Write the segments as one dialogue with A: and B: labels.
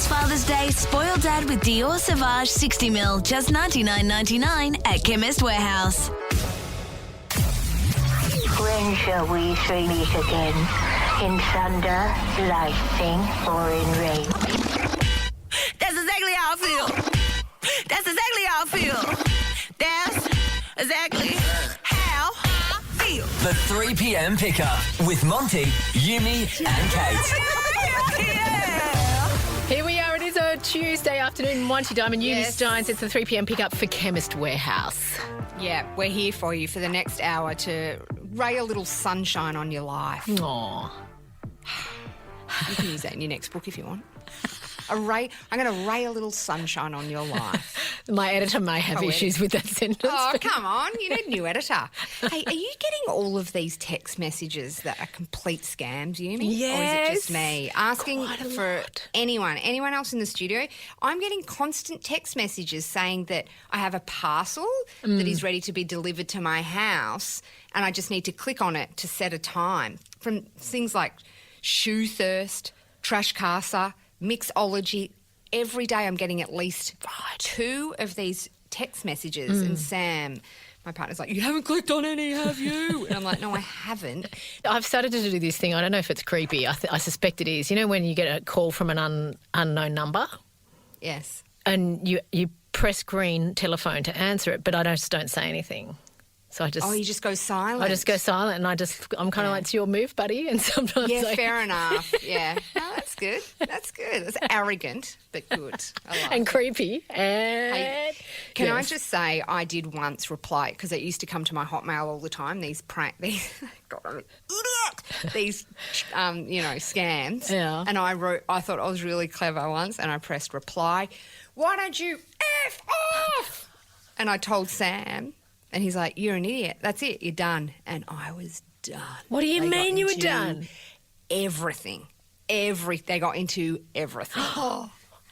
A: Father's Day, spoil Dad with Dior Sauvage 60ml, just $99.99 at Chemist Warehouse.
B: When shall we meet again? In thunder, lightning, or in rain?
A: That's exactly how I feel. That's exactly how I feel. That's exactly how I feel.
C: The 3 p.m. pickup with Monty, Yumi, and Kate.
D: Here we are. It is a Tuesday afternoon. Monty Diamond, Yumi Steins. It's the 3 p.m. pickup for Chemist Warehouse.
E: Yeah, we're here for you for the next hour to ray a little sunshine on your life.
D: Aww.
E: You can use that in your next book if you want. I'm going to ray a little sunshine on your life.
D: My editor may have issues with that sentence.
E: Oh, come on. You need a new editor. Hey, are you getting all of these text messages that are complete scams, Yumi?
D: Yes.
E: Or is it just me? Asking
D: Quite a
E: for
D: lot.
E: anyone else in the studio. I'm getting constant text messages saying that I have a parcel that is ready to be delivered to my house and I just need to click on it to set a time. From things like Shoe Thirst, Trash Casa, Mixology. Every day I'm getting at least 2 of these text messages and Sam, my partner's like, you haven't clicked on any, have you? And I'm like, no, I haven't.
D: I've started to do this thing. I don't know if it's creepy. I suspect it is. You know when you get a call from an unknown number?
E: Yes.
D: And you press green telephone to answer it, but I just don't say anything. So I just...
E: Oh, you just go silent?
D: I just go silent and I'm kind of like, it's your move, buddy. And sometimes
E: fair enough. Yeah. No, that's good. That's good. It's arrogant, but good. I like
D: and
E: it.
D: creepy. And
E: Hey, can I just say I did once reply, because it used to come to my Hotmail all the time, these God, I'm an idiot. These, scams.
D: Yeah.
E: And I thought I was really clever once, and I pressed reply. Why don't you F off? And I told Sam, and he's like, you're an idiot. That's it. You're done. And I was done.
D: What do you
E: They
D: mean
E: got
D: you were
E: into
D: done?
E: Everything. They got into everything.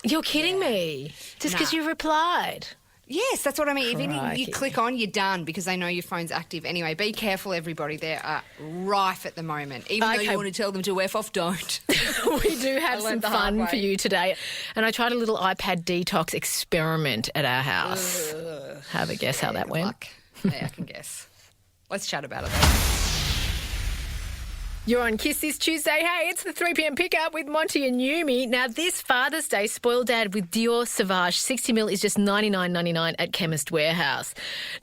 D: You're kidding me. Just because
E: Nah.
D: you replied.
E: Yes, that's what I mean. Even if
D: Crikey.
E: you click on, you're done because they know your phone's active. Anyway, be careful, everybody. They're rife at the moment. Even though
D: Okay.
E: you want to tell them to F off, don't.
D: We do have some
E: learned the hard
D: fun
E: way.
D: for you today. And I tried a little iPad detox experiment at our house. Have a guess how that went.
E: Luck. Yeah, I can guess. Let's chat about it, though.
D: You're on Kiss this Tuesday. Hey, it's the 3 p.m. pickup with Monty and Yumi. Now, this Father's Day, spoil Dad with Dior Sauvage 60ml is just $99.99 at Chemist Warehouse.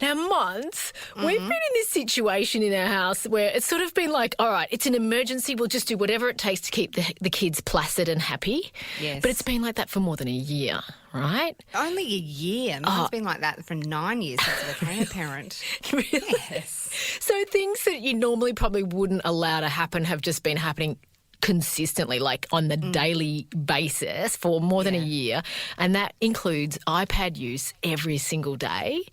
D: Now, Mons, we've been in this situation in our house where it's sort of been like, all right, it's an emergency. We'll just do whatever it takes to keep the kids placid and happy.
E: Yes.
D: But it's been like that for more than a year, right?
E: Only a year. Mine's been like that for 9 years since I became a parent.
D: Really?
E: Yes.
D: So things that you normally probably wouldn't allow to happen have just been happening consistently, like on the daily basis for more than a year. And that includes iPad use every single day.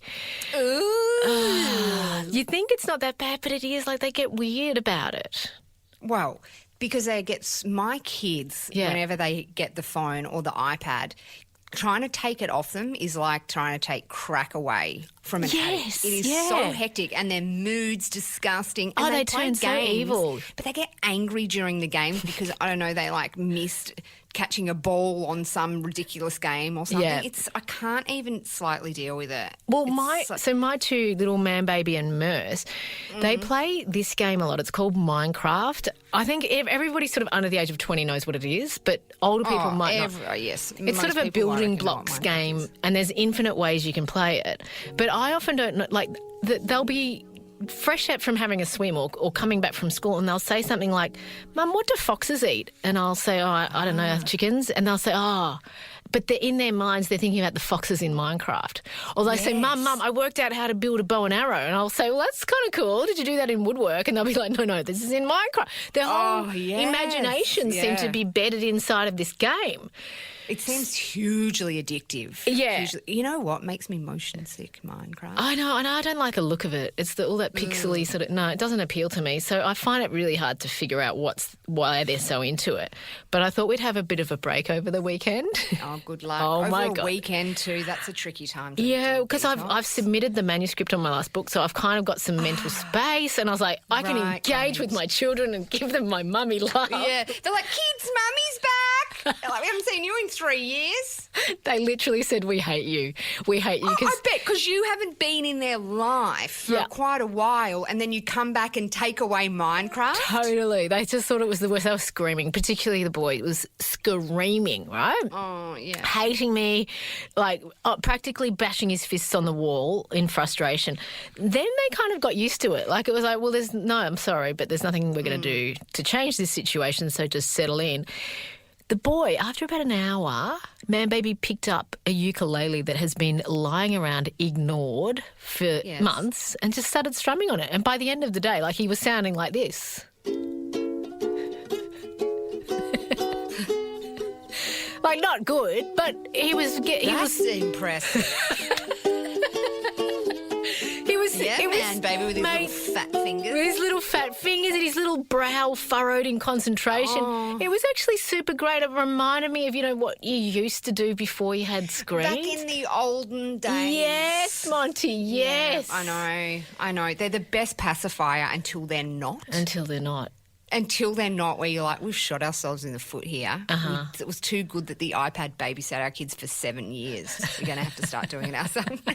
E: Ooh.
D: You think it's not that bad, but it is. Like they get weird about it.
E: Well, because my kids,
D: Yeah.
E: whenever they get the phone or the iPad, trying to take it off them is like trying to take crack away from an
D: Yes,
E: addict. It is
D: yeah.
E: so hectic, and their mood's disgusting. And
D: Oh, they
E: play
D: turn so evil.
E: But they get angry during the games because, I don't know, they like missed catching a ball on some ridiculous game or something.
D: Yeah.
E: I can't even slightly deal with it.
D: Well,
E: It's
D: my two little man baby and Merce, they play this game a lot. It's called Minecraft. I think everybody sort of under the age of 20 knows what it is, but older people might not.
E: Yes.
D: It's sort of a building blocks game, and there's infinite ways you can play it. But I often don't know, like, they'll be fresh out from having a swim or coming back from school, and they'll say something like, Mum, what do foxes eat? And I'll say, I don't know, chickens. And they'll say, but they're in their minds, they're thinking about the foxes in Minecraft. Or they say, Mum, I worked out how to build a bow and arrow. And I'll say, well, that's kind of cool. Did you do that in woodwork? And they'll be like, no, this is in Minecraft. Their whole imagination seems to be bedded inside of this game.
E: It seems hugely addictive.
D: Yeah.
E: You know what makes me motion sick, Minecraft?
D: I know, and I don't like the look of it. It's all that pixely sort of... No, it doesn't appeal to me. So I find it really hard to figure out why they're so into it. But I thought we'd have a bit of a break over the weekend.
E: Oh, Oh, good luck.
D: Oh,
E: Over
D: my
E: a
D: God.
E: weekend too, that's a tricky time to
D: Yeah,
E: do
D: because
E: detox.
D: I've submitted the manuscript on my last book, so I've kind of got some mental space, and I was like, I can
E: Right,
D: engage with my children and give them my mummy love.
E: Yeah, they're like, kids, mummy's back. They're like, we haven't seen you in 3 years.
D: They literally said, we hate you. We hate you.
E: I
D: 'cause
E: bet, because you haven't been in their life for
D: Yeah.
E: quite a while, and then you come back and take away Minecraft.
D: Totally. They just thought it was the worst. They were screaming, particularly the boy. It was screaming, right?
E: Oh, yeah.
D: Hating me, like practically bashing his fists on the wall in frustration. Then they kind of got used to it. Like it was like, well, I'm sorry, but there's nothing we're going to do to change this situation, so just settle in. The boy, after about an hour, Man Baby picked up a ukulele that has been lying around ignored for
E: Yes.
D: months and just started strumming on it. And by the end of the day, like he was sounding like this. Like not good, but he was
E: That's impressive. Yeah, man, baby, with his little fat fingers.
D: With his little fat fingers and his little brow furrowed in concentration. It was actually super great. It reminded me of, what you used to do before you had screens.
E: Back in the olden days.
D: Yes, Monty, yes.
E: Yeah, I know. They're the best pacifier until they're not.
D: Until they're not.
E: Until they're not, where you're like, we've shot ourselves in the foot here. It was too good that the iPad babysat our kids for 7 years. We're going to have to start doing it ourselves now.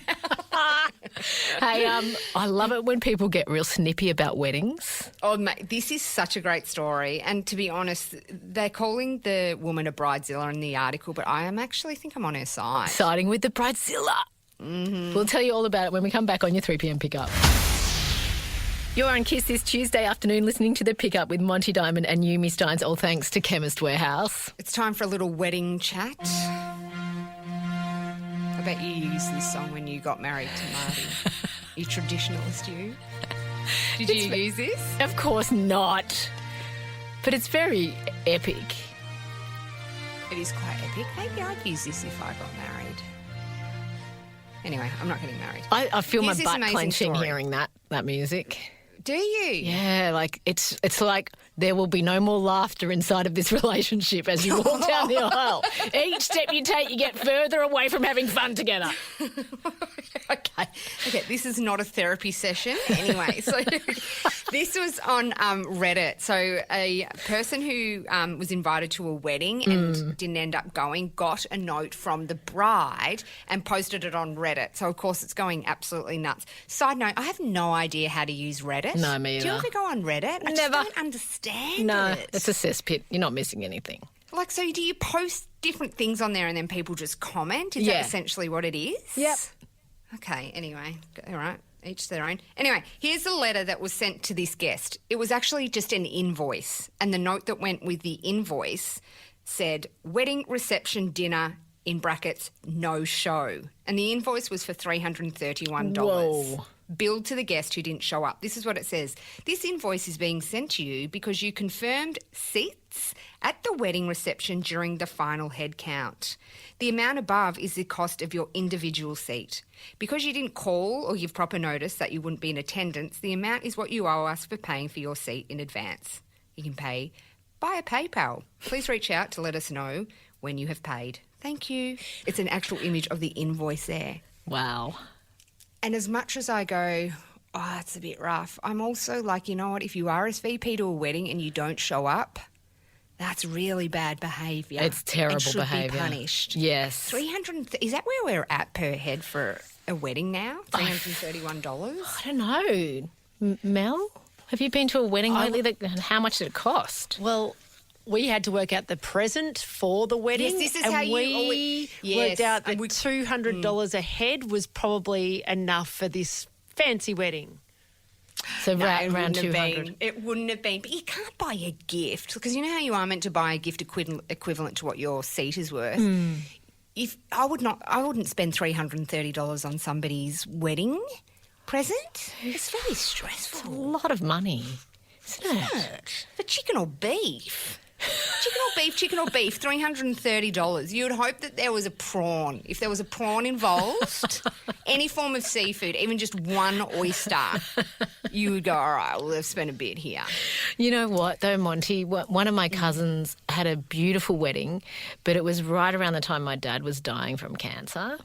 D: Hey, I love it when people get real snippy about weddings.
E: Oh, mate, this is such a great story. And to be honest, they're calling the woman a bridezilla in the article, but I think I'm on her side.
D: Siding with the bridezilla. Mm-hmm. We'll tell you all about it when we come back on your 3 p.m. pickup. You're on Kiss this Tuesday afternoon listening to The Pickup with Monty Diamond and Yumi Steins, all thanks to Chemist Warehouse.
E: It's time for a little wedding chat. I bet you used this song when you got married to Marty. You traditionalist, you. Did you use this?
D: Of course not. But it's very epic.
E: It is quite epic. Maybe I'd use this if I got married. Anyway, I'm not getting married.
D: I feel
E: Here's
D: my
E: this
D: butt
E: amazing
D: clenching
E: story.
D: hearing that music.
E: Do you?
D: Yeah, like it's like there will be no more laughter inside of this relationship as you walk down the aisle. Each step you take, you get further away from having fun together.
E: Okay, this is not a therapy session. Anyway, so this was on Reddit. So a person who was invited to a wedding and didn't end up going got a note from the bride and posted it on Reddit. So, of course, it's going absolutely nuts. Side note, I have no idea how to use Reddit.
D: No, me
E: Do you
D: either.
E: ever go on Reddit? I just
D: Never.
E: don't understand
D: No,
E: it.
D: it's a cesspit. You're not missing anything.
E: Like, so do you post different things on there and then people just comment? Is
D: Yeah.
E: that essentially what it is?
D: Yep.
E: Okay, anyway, all right, each their own. Anyway, here's the letter that was sent to this guest. It was actually just an invoice, and the note that went with the invoice said, wedding reception dinner, in brackets, no show. And the invoice was for $331.
D: Whoa.
E: Billed to the guest who didn't show up. This is what it says. This invoice is being sent to you because you confirmed seats at the wedding reception during the final head count. The amount above is the cost of your individual seat. Because you didn't call or give proper notice that you wouldn't be in attendance, the amount is what you owe us for paying for your seat in advance. You can pay via PayPal. Please reach out to let us know when you have paid. Thank you. It's an actual image of the invoice there.
D: Wow.
E: And as much as I go, oh, that's a bit rough, I'm also like, you know what, if you RSVP to a wedding and you don't show up, that's really bad behaviour.
D: It's terrible
E: and should
D: behaviour.
E: be punished.
D: Yes.
E: 300. Is that where we're at per head for a wedding now? $331?
D: I don't know. Mel, have you been to a wedding lately? How much did it cost?
F: Well, we had to work out the present for the wedding.
E: Yes, this is
F: and
E: how you-
F: we
E: Yes,
F: worked out that
E: and we-
F: $200 a head was probably enough for this fancy wedding.
D: So
E: No, it
D: around
E: wouldn't have
D: 200.
E: been. It wouldn't have been. But you can't buy a gift because you know how you are meant to buy a gift equivalent to what your seat is worth. If I wouldn't spend $330 on somebody's wedding present. It's very
D: A
E: stressful.
D: lot of money, isn't it?
E: For chicken or beef. Chicken or beef, $330. You would hope that there was a prawn. If there was a prawn involved, any form of seafood, even just one oyster, you would go, all right, well, they've spent a bit here.
D: You know what, though, Monty? One of my cousins had a beautiful wedding, but it was right around the time my dad was dying from cancer.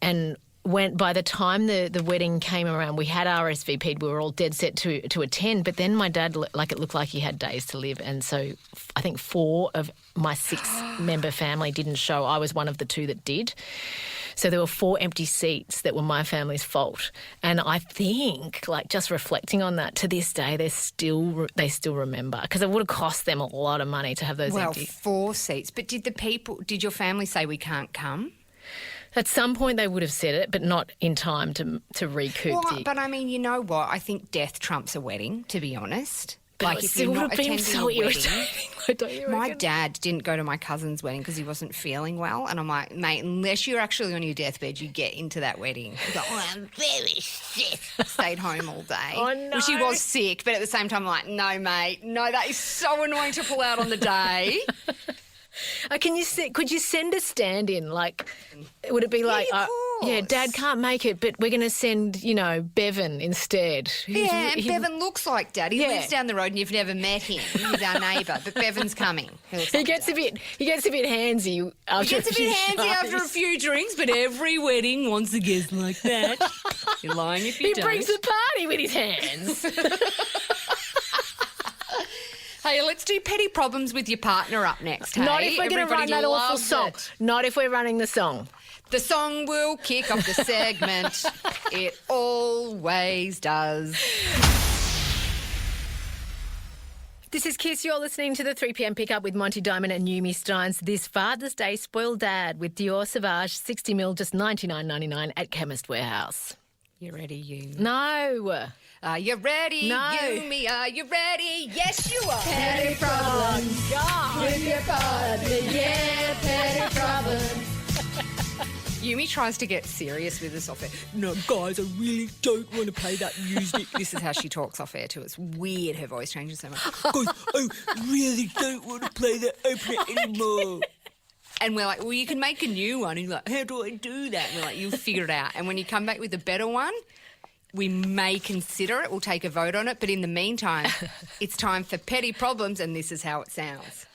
D: And by the time the wedding came around, we had RSVP'd. We were all dead set to attend. But then my dad, it looked like he had days to live. And so I think 4 of my 6-member family didn't show. I was one of the 2 that did. So there were 4 empty seats that were my family's fault. And I think, just reflecting on that, to this day, they still remember, because it would have cost them a lot of money to have those empty.
E: 4 seats. But did your family say we can't come?
D: At some point they would have said it, but not in time to recoup
E: But I mean, you know what? I think death trumps a wedding, to be honest.
D: But it still would have been so irritating. Don't you reckon?
E: My dad didn't go to my cousin's wedding because he wasn't feeling well. And I'm like, mate, unless you're actually on your deathbed, you get into that wedding. He's like, oh, I'm very sick. Stayed home all day.
D: Oh, no.
E: Well, she was sick, but at the same time, I'm like, no, mate. No, that is so annoying to pull out on the day.
D: Could you send a stand-in? Would it be like, Dad can't make it, but we're going to send, Bevan instead.
E: And Bevan looks like Dad. He lives down the road and you've never met him. He's our neighbour, but Bevan's coming.
D: He gets a bit handsy
E: after a few drinks, but every wedding wants a guest like that. You're lying if you don't.
D: He brings the party with his hands.
E: Hey, let's do petty problems with your partner up next. Hey?
D: Not if we're going to run that awful song. Not if we're running the song.
E: The song will kick off the segment. It always does.
D: This is Kiss. You're listening to the 3 p.m. pickup with Monty Diamond and Yumi Steins. This Father's Day spoiled dad with Dior Sauvage 60ml, just $99.99 at Chemist Warehouse.
E: You ready, Yumi?
D: No.
E: Are you ready,
D: No.
E: Yumi? Are you ready? Yes, you are.
D: Petty problems. God. With your partner, yeah, petty problems.
E: Yumi tries to get serious with us off air. No, guys, I really don't want to play that music. This is how she talks off air too. It's weird. Her voice changes so much.
C: Guys, I really don't want to play that opener anymore.
E: And we're like, well, you can make a new one. And he's like, how do I do that? And we're like, you'll figure it out. And when you come back with a better one, we may consider it. We'll take a vote on it. But in the meantime, it's time for petty problems, and this is how it sounds.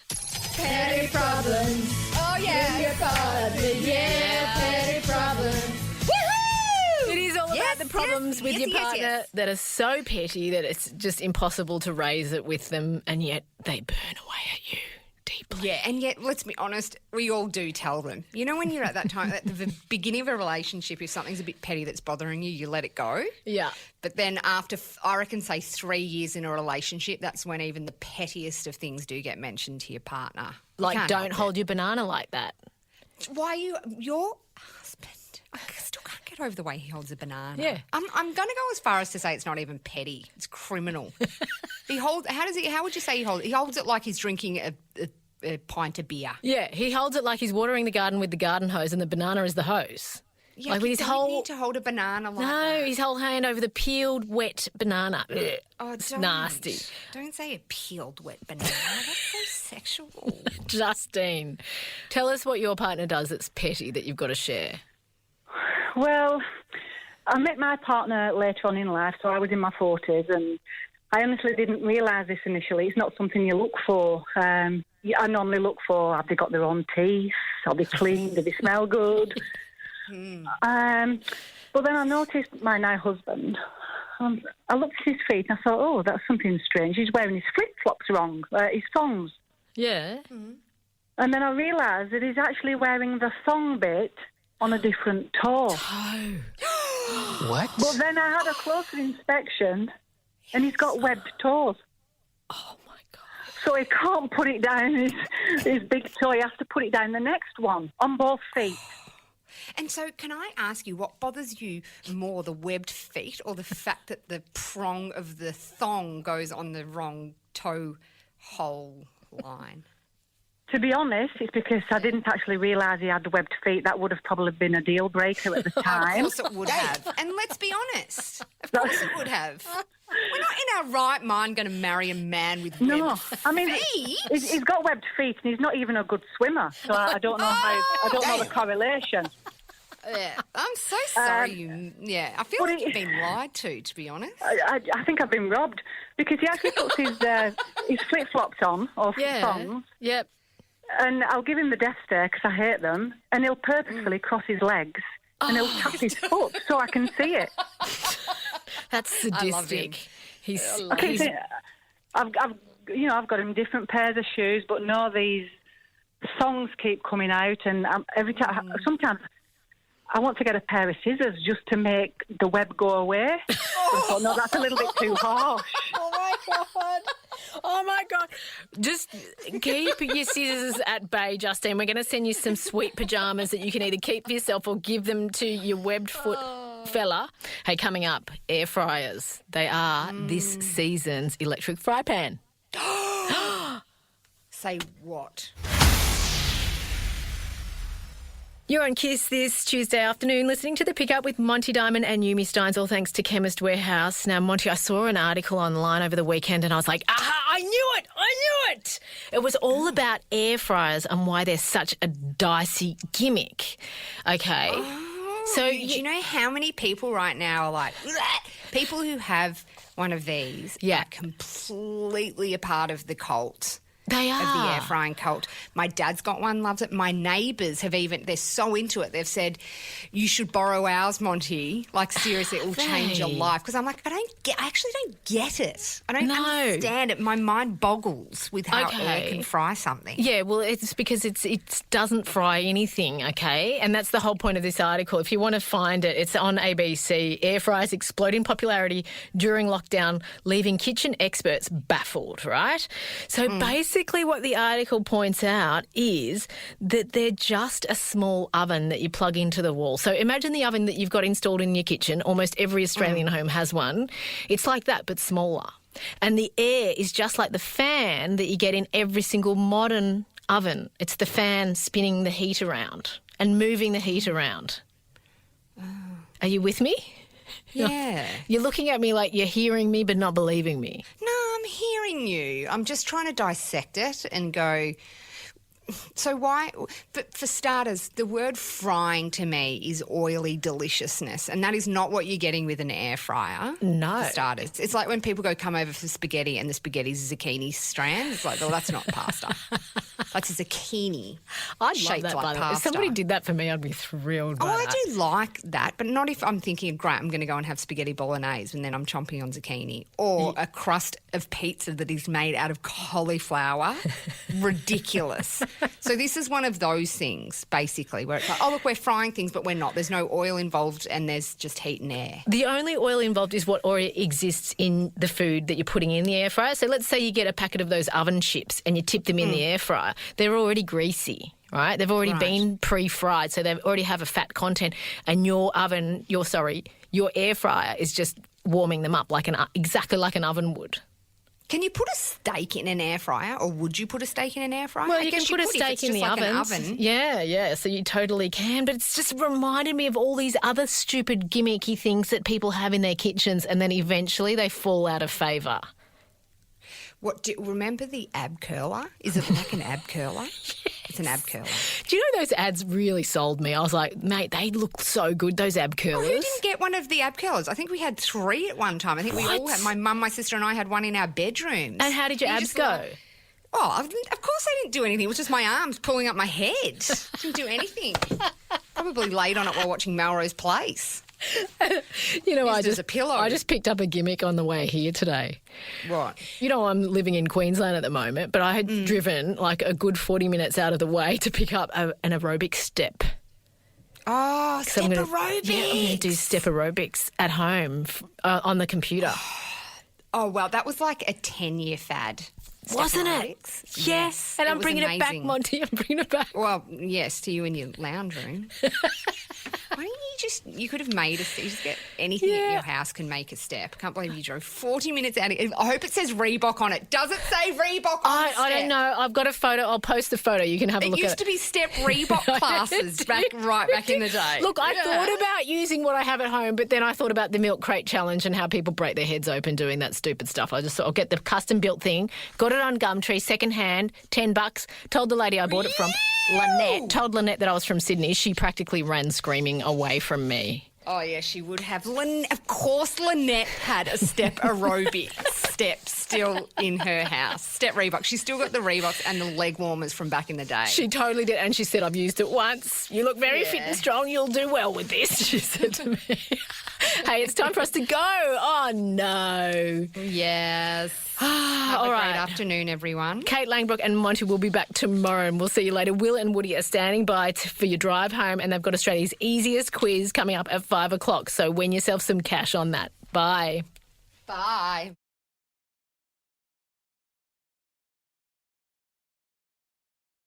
D: Petty problems.
E: Oh, yeah.
D: With your partner, yeah, petty problems.
E: Woohoo!
D: It is all about the problems with your partner
E: yes.
D: that are so petty that it's just impossible to raise it with them, and yet they burn away at you deeply.
E: Yeah, and yet, let's be honest, we all do tell them. You know, when you're at that time, at the beginning of a relationship, if something's a bit petty that's bothering you, you let it go.
D: Yeah.
E: But then after, I reckon, say 3 years in a relationship, that's when even the pettiest of things do get mentioned to your partner.
D: Like, don't hold your banana like that.
E: Why your husband? I still can't get over the way he holds a banana.
D: Yeah.
E: I'm going to go as far as to say it's not even petty. It's criminal. How would you say he holds it? He holds it like he's drinking a pint of beer.
D: Yeah, he holds it like he's watering the garden with the garden hose and the banana is the hose.
E: Yeah,
D: like with his whole
E: need to hold a banana like
D: No,
E: that.
D: his whole hand over the peeled, wet banana.
E: Oh,
D: it's
E: don't.
D: nasty.
E: Don't say a peeled wet banana. That's so sexual.
D: Justine, tell us what your partner does that's petty that you've got to share.
G: Well, I met my partner later on in life, so I was in my 40s, and I honestly didn't realise this initially. It's not something you look for. I normally look for, have they got their own teeth? Are they clean? Do they smell good? But then I noticed my now husband. I looked at his feet and I thought, oh, that's something strange. He's wearing his flip-flops wrong, his thongs.
D: Yeah.
G: And then I realised that he's actually wearing the thong bit on a different toe.
C: What?
G: But then I had a closer inspection and he's got webbed toes.
D: Oh, my God.
G: So he can't put it down his big toe. He has to put it down the next one on both feet.
E: And so can I ask you, what bothers you more, the webbed feet or the fact that the prong of the thong goes on the wrong toe hole line?
G: To be honest, it's because I didn't actually realise he had webbed feet. That would have probably been a deal breaker at the time.
E: Of course it would have. And let's be honest, of course it would have. We're not in our right mind going to marry a man with webbed feet.
G: I mean, he's got webbed feet and he's not even a good swimmer. So I don't know I don't know the correlation.
E: Yeah, I'm so sorry. I feel
G: but
E: like you've been lied to be honest.
G: I think I've been robbed because he actually puts his flip-flops on or thongs.
D: Yep.
G: And I'll give him the death stare because I hate them, and he'll purposefully cross his legs and he'll tap his foot so I can see it.
D: That's sadistic.
G: I've got him different pairs of shoes, but no, these songs keep coming out, and every time, sometimes I want to get a pair of scissors just to make the web go away. I thought, no, that's a little bit too harsh.
D: Oh my God. Just keep your scissors at bay, Justine. We're going to send you some sweet pajamas that you can either keep for yourself or give them to your webbed foot fella. Hey, coming up, air fryers. They are this season's electric fry pan.
E: Say what?
D: You're on Kiss this Tuesday afternoon listening to The Pickup with Monty Diamond and Yumi Steins, all thanks to Chemist Warehouse. Now, Monty, I saw an article online over the weekend and I was like, aha, I knew it! It was all about air fryers and why they're such a dicey gimmick. Okay.
E: Do you know how many people right now are like, people who have one of these are completely a part of the cult.
D: They are.
E: Of the air frying cult. My dad's got one, loves it. My neighbours have they're so into it. They've said, you should borrow ours, Monty. Like, seriously, it will change your life. Because I'm like, I actually don't get it. I don't understand it. My mind boggles with how air can fry something.
D: Yeah, well, it's because it doesn't fry anything, okay? And that's the whole point of this article. If you want to find it, it's on ABC. Air fryers explode in popularity during lockdown, leaving kitchen experts baffled, right? So basically what the article points out is that they're just a small oven that you plug into the wall. So imagine the oven that you've got installed in your kitchen. Almost every Australian home has one. It's like that, but smaller. And the air is just like the fan that you get in every single modern oven. It's the fan spinning the heat around and moving the heat around. Are you with me?
E: Yeah.
D: You're looking at me like you're hearing me but not believing me.
E: No, I'm hearing you. I'm just trying to dissect it and go, so why? But for starters, the word frying to me is oily deliciousness, and that is not what you're getting with an air fryer.
D: No.
E: For starters. It's like when people go come over for spaghetti and the spaghetti's zucchini strand. It's like, well, that's not pasta. That's a zucchini.
D: I'd
E: shaped
D: love that,
E: like
D: by the way. If
E: pasta.
D: somebody did that for me, I'd be thrilled by that.
E: I do like that, but not if I'm thinking, great, I'm going to go and have spaghetti bolognese and then I'm chomping on zucchini. Or a crust of pizza that is made out of cauliflower. Ridiculous. So this is one of those things, basically, where it's like, oh, look, we're frying things, but we're not. There's no oil involved and there's just heat and air.
D: The only oil involved is what already exists in the food that you're putting in the air fryer. So let's say you get a packet of those oven chips and you tip them in the air fryer. They're already greasy, right? They've already been pre-fried, so they already have a fat content. And your air fryer is just warming them up exactly like an oven would.
E: Can you put a steak in an air fryer, or would you put a steak in an air fryer?
D: Well, you can put a steak in the oven. Yeah, so you totally can. But it's just reminded me of all these other stupid gimmicky things that people have in their kitchens and then eventually they fall out of favour.
E: Remember the ab curler? Is it like an ab curler? Yes. It's an ab curler.
D: Do you know those ads really sold me? I was like, mate, they look so good, those ab curlers.
E: Who didn't get one of the ab curlers? I think we had 3 at one time. I think we all had, my mum, my sister and I had one in our bedrooms.
D: And how did your abs go?
E: Of course I didn't do anything. It was just my arms pulling up my head. Didn't do anything. Probably laid on it while watching Melrose Place.
D: You know,
E: I
D: just picked up a gimmick on the way here today.
E: Right.
D: You know, I'm living in Queensland at the moment, but I had driven like a good 40 minutes out of the way to pick up an aerobic step.
E: Oh, step aerobics.
D: Yeah, I'm going to do step aerobics at home on the computer.
E: Oh, well, that was like a 10-year fad.
D: Wasn't it? Yes. And I'm bringing it back, Monty. I'm bringing it back.
E: Well, yes, to you in your lounge room. Why don't you you could have made you just get anything at your house can make a step. I can't believe you drove 40 minutes out. I hope it says Reebok on it. Does it say Reebok on the step?
D: I don't know. I've got a photo. I'll post the photo. You can have a look at it.
E: It used to be step Reebok classes back in the day.
D: Look, I thought about using what I have at home, but then I thought about the milk crate challenge and how people break their heads open doing that stupid stuff. I just thought I'll get the custom built thing. Got it on Gumtree, second hand, $10. Told the lady I bought it from, Lynette. Told Lynette that I was from Sydney. She practically ran screaming away from me.
E: Oh, yeah, she would have. Of course, Lynette had a step aerobic step still in her house. Step Reebok. She's still got the Reeboks and the leg warmers from back in the day.
D: She totally did. And she said, I've used it once. You look very fit and strong. You'll do well with this, she said to me. Hey, it's time for us to go. Oh, no.
E: Yes.
D: Have
E: a great afternoon, everyone.
D: Kate Langbrook and Monty will be back tomorrow, and we'll see you later. Will and Woody are standing by for your drive home, and they've got Australia's easiest quiz coming up at 5 o'clock. So win yourself some cash on that. Bye.
E: Bye.